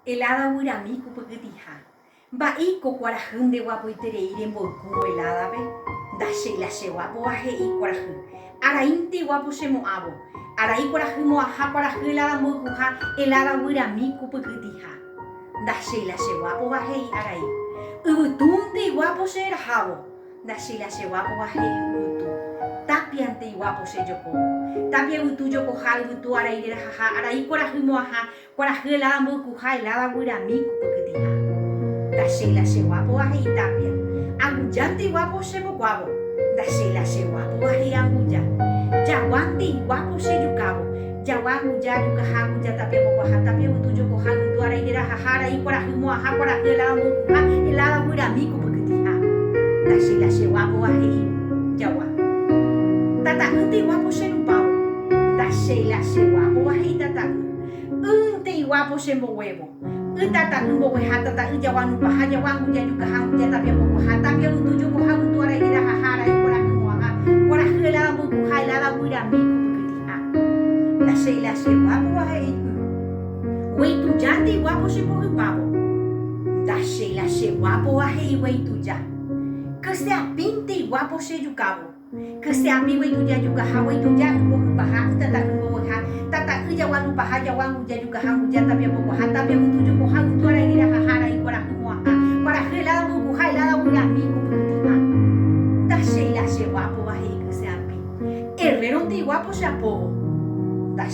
Helada Wiramiku Pugutiha. Baiko Quarahun de Wapoitereire en Boku helada be. Dashe la Shewapo Ahe y Quarahu. Arainte Wapo Shemoabo. Arai Quarahumo Aha Quarahu helada Mokuha. Helada Wiramiku Pugutiha. Dashe la Shewapo Ahe y Arai. Ubutunte Wapo Sherhabo. Dashe la Shewapo Ahe y Ubutu. Tapiante Wapo Sheyoko. Tapia Utu Yoko Hal Utu Arai Haha. Arai Quarahumo Aha. Quarahu helada Mokuha helada Wiramiku Pugutiha. Dashela Shewapo Ahe y Tapia. Anguyante Wapo Sheboguabo. Dashela Shewapo Ahe Anguya. Yawante Wapo Sheyukabo. Yawanguya Yukahaguya Tapia Boguaha. Tapia Utu Yoko Hal Utu Arai Hahara y Quarahumo Aha. Quarahu helada Mokuha helada Wiramiku Pugutiha. Dashela Shewapo Ahe y Yawa. Tata Unte Wapo Sherupao. Dashela Shewapo Ahe y Tata. Unte Wapo Shembohuevo. Tata umbo hata ta ujawan pahaja wangu ja juga hangu ja tapi aku hata tapi untuk juga hangu tu ada ira hahara ikora kuaha kora hela buku haila la buira miku begitu la sheila shewa wahai wei tu janti wapo sebo pabo da sheila shewa wahai wei tu ja kesea pinti wapo se jukabo kesea mi wei tu ja juga hawai tu ja umbo paha tata umbo ha tata ujawan pahaja wangu ja juga hangu ja tapi aku hata tapi untuk juga hangu tu ada ira hahara ikora kuaha kora hela buku haila la buira miku begitu da sheila shewa wahai kesea pi herrero ti wapo se apo